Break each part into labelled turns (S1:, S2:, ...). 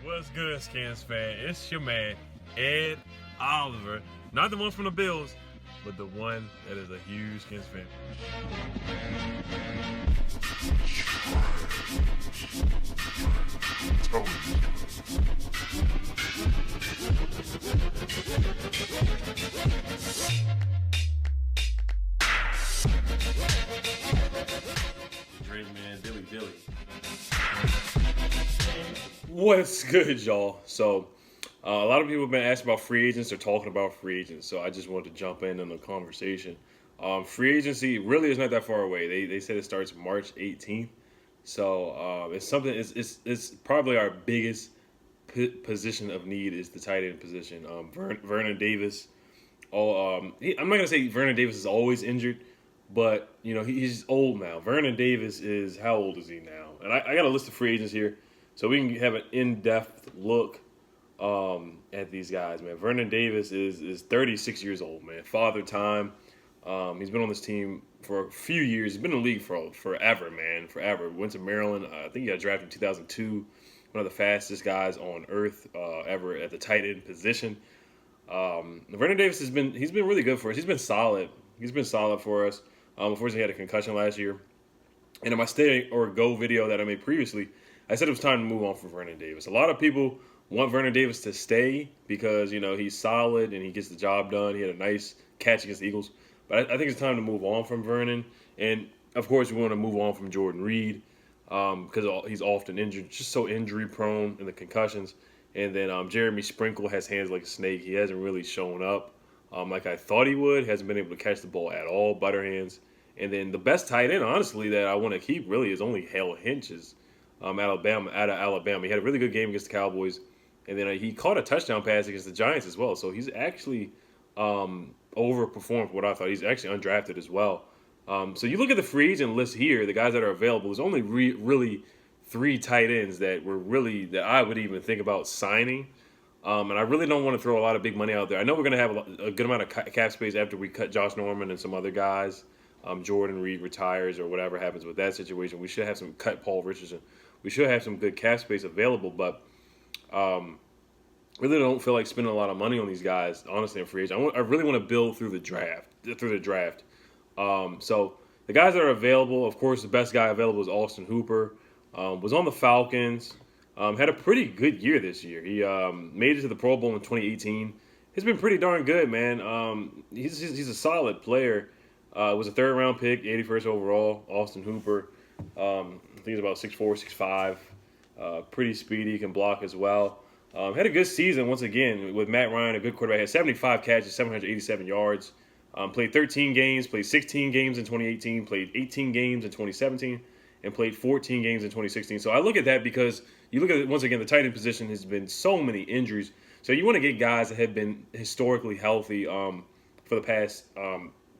S1: What's good, Skins fan? It's your man, Ed Oliver. Not the one from the Bills, but the one that is a huge Skins fan. Drake, man, Dilly. What's good, y'all? So, a lot of people have been asking about free agents or talking about free agents. So, I just wanted to jump in the conversation. Free agency really is not that far away. They said it starts March 18th. So, it's something. It's probably our biggest position of need is the tight end position. Vernon Davis. I'm not gonna say Vernon Davis is always injured, but he's old now. Vernon Davis is how old is he now? And I got a list of free agents here, so we can have an in-depth look at these guys. Man, Vernon Davis is 36 years old. Man, father time. He's been on this team for a few years. He's been in the league for forever, man, forever. Went to Maryland. I think he got drafted in 2002. One of the fastest guys on earth ever at the tight end position. Vernon Davis he's been really good for us. He's been solid. He's been solid for us. Unfortunately, he had a concussion last year. And in my stay or go video that I made previously, I said it was time to move on from Vernon Davis. A lot of people want Vernon Davis to stay because he's solid and he gets the job done. He had a nice catch against the Eagles. But I think it's time to move on from Vernon. And, of course, we want to move on from Jordan Reed because he's often injured, just so injury-prone in the concussions. And then Jeremy Sprinkle has hands like a snake. He hasn't really shown up like I thought he would. Hasn't been able to catch the ball at all, butter hands. And then the best tight end, honestly, that I want to keep really is only Hale Hinches out of Alabama. He had a really good game against the Cowboys. And then he caught a touchdown pass against the Giants as well. So he's actually overperformed what I thought. He's actually undrafted as well. So you look at the free agent list here, the guys that are available. There's only really three tight ends that I would even think about signing. And I really don't want to throw a lot of big money out there. I know we're going to have a good amount of cap space after we cut Josh Norman and some other guys. Jordan Reed retires or whatever happens with that situation. We should have some cut Paul Richardson. We should have some good cap space available, but really don't feel like spending a lot of money on these guys, honestly, in free agent. I really want to build through the draft. So the guys that are available, of course, the best guy available is Austin Hooper. Was on the Falcons. Had a pretty good year this year. He made it to the Pro Bowl in 2018. He's been pretty darn good, man. He's a solid player. Was a third-round pick, 81st overall. Austin Hooper. I think he's about 6'4", 6'5". Pretty speedy, can block as well. Had a good season once again with Matt Ryan, a good quarterback. Had 75 catches, 787 yards. Played 13 games, played 16 games in 2018, played 18 games in 2017, and played 14 games in 2016. So I look at that because you look at it, once again, the tight end position has been so many injuries. So you want to get guys that have been historically healthy for the past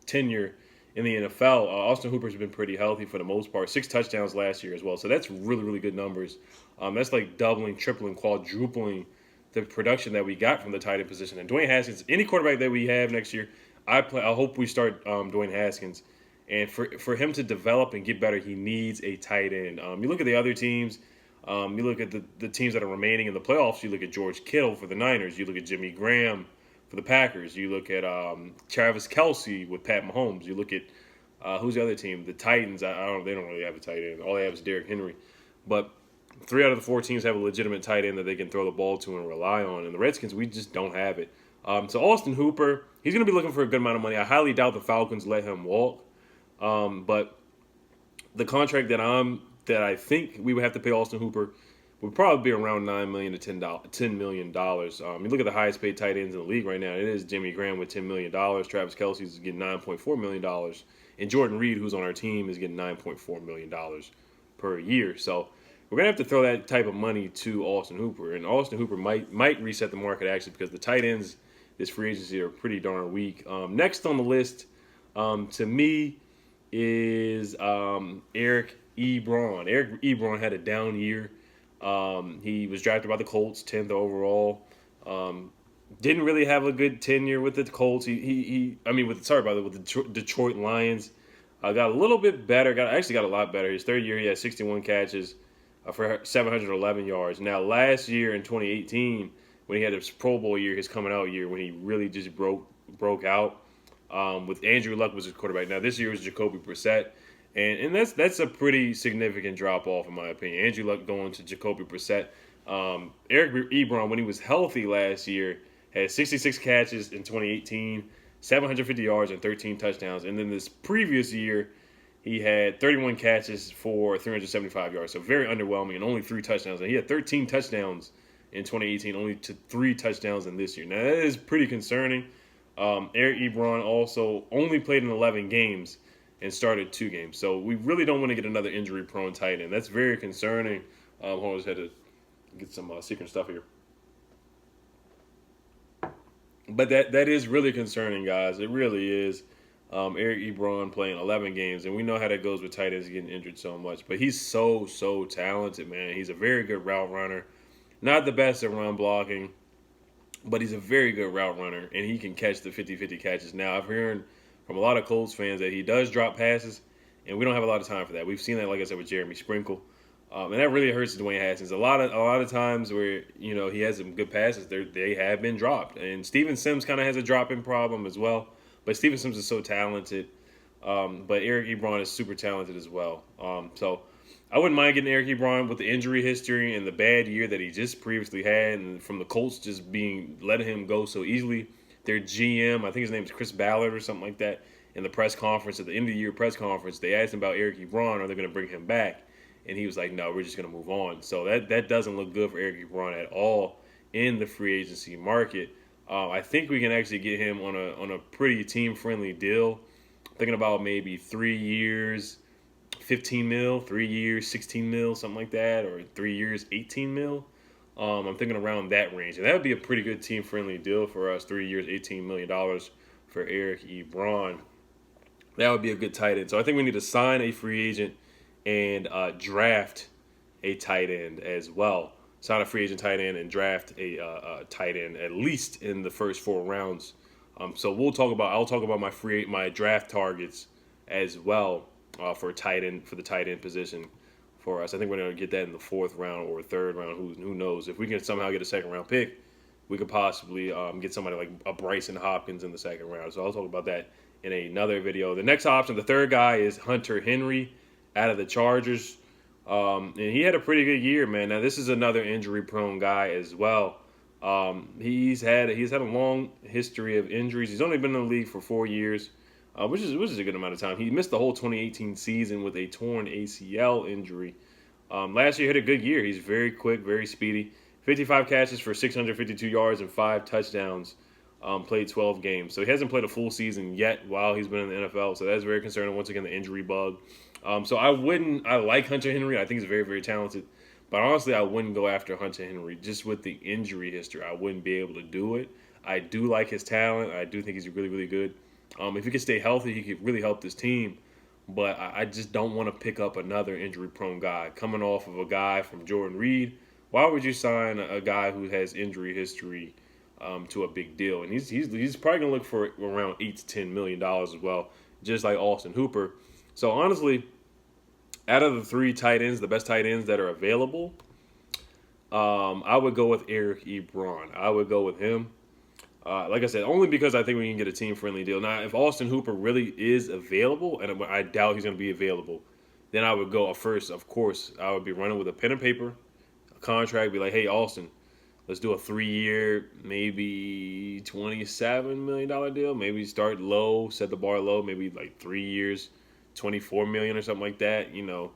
S1: tenure in the NFL. Austin Hooper's been pretty healthy for the most part. 6 touchdowns last year as well. So that's really, really good numbers. That's like doubling, tripling, quadrupling the production that we got from the tight end position. And Dwayne Haskins, any quarterback that we have next year, I hope we start Dwayne Haskins. And for him to develop and get better, he needs a tight end. You look at the other teams. You look at the teams that are remaining in the playoffs. You look at George Kittle for the Niners. You look at Jimmy Graham for the Packers. You look at Travis Kelce with Pat Mahomes. You look at who's the other team? The Titans. They don't really have a tight end. All they have is Derrick Henry. But 3 out of the 4 teams have a legitimate tight end that they can throw the ball to and rely on. And the Redskins, we just don't have it. So Austin Hooper, he's going to be looking for a good amount of money. I highly doubt the Falcons let him walk. But the contract that I think we would have to pay Austin Hooper would probably be around $9 million to $10 million. You look at the highest paid tight ends in the league right now. It is Jimmy Graham with $10 million. Travis Kelce is getting $9.4 million. And Jordan Reed, who's on our team, is getting $9.4 million per year. So we're going to have to throw that type of money to Austin Hooper. And Austin Hooper might reset the market, actually, because the tight ends this free agency are pretty darn weak. Next on the list, to me, is Eric Ebron. Eric Ebron had a down year. He was drafted by the Colts, 10th overall. Didn't really have a good tenure with the Colts. With the Detroit Lions. Got a little bit better. Got a lot better. His third year, he had 61 catches, for 711 yards. Now, last year in 2018, when he had his Pro Bowl year, his coming out year, when he really just broke out, with Andrew Luck was his quarterback. Now, this year was Jacoby Brissett. And that's a pretty significant drop off, in my opinion. Andrew Luck going to Jacoby Brissett. Eric Ebron, when he was healthy last year, had 66 catches in 2018, 750 yards, and 13 touchdowns. And then this previous year, he had 31 catches for 375 yards. So very underwhelming and only 3 touchdowns. And he had 13 touchdowns in 2018, only to 3 touchdowns in this year. Now, that is pretty concerning. Eric Ebron also only played in 11 games and started 2 games. So we really don't want to get another injury-prone tight end. That's very concerning. Hold on, I just had to get some secret stuff here. But that is really concerning, guys. It really is. Eric Ebron playing 11 games, and we know how that goes with tight ends getting injured so much. But he's so talented, man. He's a very good route runner. Not the best at run blocking, but he's a very good route runner, and he can catch the 50-50 catches. Now, I've heard from a lot of Colts fans that he does drop passes, and we don't have a lot of time for that. We've seen that, like I said, with Jeremy Sprinkle. And that really hurts Dwayne Haskins. A lot of times where, you know, he has some good passes, they have been dropped. And Steven Sims kind of has a dropping problem as well. But Steven Sims is so talented. But Eric Ebron is super talented as well. So I wouldn't mind getting Eric Ebron with the injury history and the bad year that he just previously had, and from the Colts just letting him go so easily. Their GM, I think his name is Chris Ballard or something like that, in the press conference, at the end of the year press conference, they asked him about Eric Ebron, are they going to bring him back? And he was like, no, we're just going to move on. So that doesn't look good for Eric Ebron at all in the free agency market. I think we can actually get him on a pretty team-friendly deal. Thinking about maybe 3 years, 15 mil, 3 years, 16 mil, something like that, or 3 years, 18 mil. I'm thinking around that range. And that would be a pretty good team-friendly deal for us, 3 years, $18 million for Eric Ebron. That would be a good tight end. So I think we need to sign a free agent and draft a tight end as well. Sign a free agent tight end and draft a tight end at least in the first 4 rounds. So I'll talk about my draft targets as well for the tight end position for us. I think we're going to get that in the 4th round or 3rd round. Who knows? If we can somehow get a 2nd round pick, we could possibly get somebody like a Bryson Hopkins in the 2nd round. So I'll talk about that in another video. The next option, the 3rd guy, is Hunter Henry out of the Chargers. And he had a pretty good year, man. Now, this is another injury-prone guy as well. He's had a long history of injuries. He's only been in the league for 4 years, which is a good amount of time. He missed the whole 2018 season with a torn ACL injury. Last year, he had a good year. He's very quick, very speedy. 55 catches for 652 yards and 5 touchdowns. Played 12 games. So he hasn't played a full season yet while he's been in the NFL. So that's very concerning. Once again, the injury bug. So I like Hunter Henry. I think he's very, very talented. But honestly, I wouldn't go after Hunter Henry just with the injury history. I wouldn't be able to do it. I do like his talent. I do think he's really, really good. If he could stay healthy, he could really help this team. But I just don't want to pick up another injury-prone guy. Coming off of a guy from Jordan Reed, why would you sign a guy who has injury history to a big deal? And he's probably going to look for around $8 to $10 million as well, just like Austin Hooper. So honestly, out of the 3 tight ends, the best tight ends that are available, I would go with Eric Ebron. I would go with him. Like I said, only because I think we can get a team-friendly deal. Now, if Austin Hooper really is available, and I doubt he's going to be available, then I would go first. Of course, I would be running with a pen and paper, a contract, be like, hey, Austin, let's do a 3-year, maybe $27 million deal. Maybe start low, set the bar low, maybe like 3 years, $24 million or something like that, you know,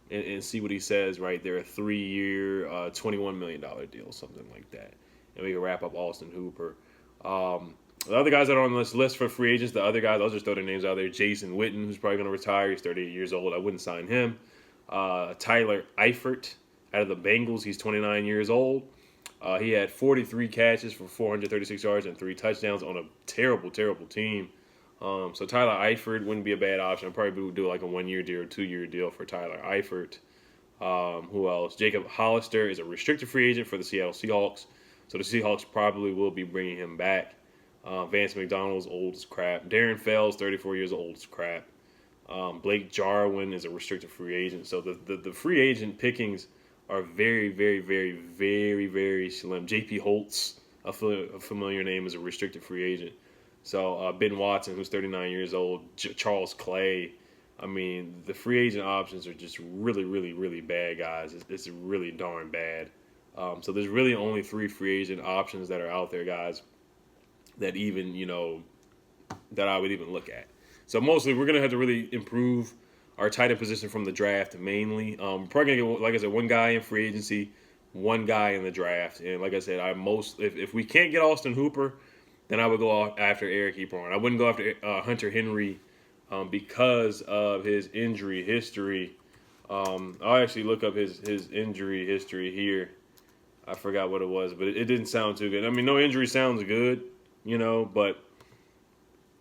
S1: and see what he says right there. A 3-year, $21 million deal, something like that. And we can wrap up Austin Hooper. The other guys that are on this list for free agents, the other guys, I'll just throw their names out there. Jason Witten, who's probably going to retire. He's 38 years old. I wouldn't sign him. Tyler Eifert out of the Bengals. He's 29 years old. He had 43 catches for 436 yards and 3 touchdowns on a terrible, terrible team. So Tyler Eifert wouldn't be a bad option. I probably would do like a 1-year deal or 2-year deal for Tyler Eifert. Who else? Jacob Hollister is a restricted free agent for the Seattle Seahawks. So the Seahawks probably will be bringing him back. Vance McDonald's old as crap. Darren Fells, 34 years old as crap. Blake Jarwin is a restricted free agent. So the free agent pickings are very, very, very, very, very slim. J.P. Holtz, a familiar name, is a restricted free agent. So Ben Watson, who's 39 years old, Charles Clay. I mean, the free agent options are just really, really, really bad, guys. It's really darn bad. So there's really only three free agent options that are out there, guys, that even, that I would even look at. So mostly we're going to have to really improve our tight end position from the draft mainly. Probably going to get, like I said, one guy in free agency, one guy in the draft. And like I said, if we can't get Austin Hooper, then I would go after Eric Ebron. I wouldn't go after Hunter Henry because of his injury history. I'll actually look up his injury history here. I forgot what it was, but it didn't sound too good. I mean, no injury sounds good, but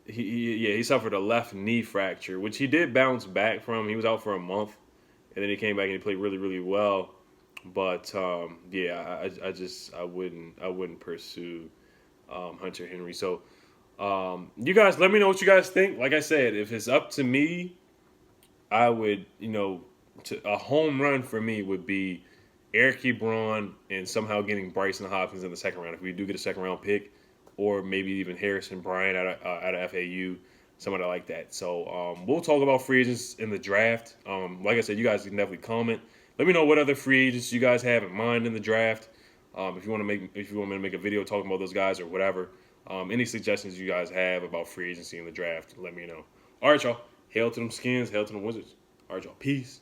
S1: he suffered a left knee fracture, which he did bounce back from. He was out for a month, and then he came back and he played really, really well. But I wouldn't pursue Hunter Henry. So you guys, let me know what you guys think. Like I said, if it's up to me, I would, a home run for me would be Eric Ebron and somehow getting Bryson Hopkins in the second round if we do get a second round pick, or maybe even Harrison Bryant out of FAU, somebody like that. So we'll talk about free agents in the draft. Like I said, you guys can definitely comment. Let me know what other free agents you guys have in mind in the draft. If you want me to make a video talking about those guys or whatever. Any suggestions you guys have about free agency in the draft, let me know. All right, y'all. Hail to them Skins. Hail to them Wizards. All right, y'all. Peace.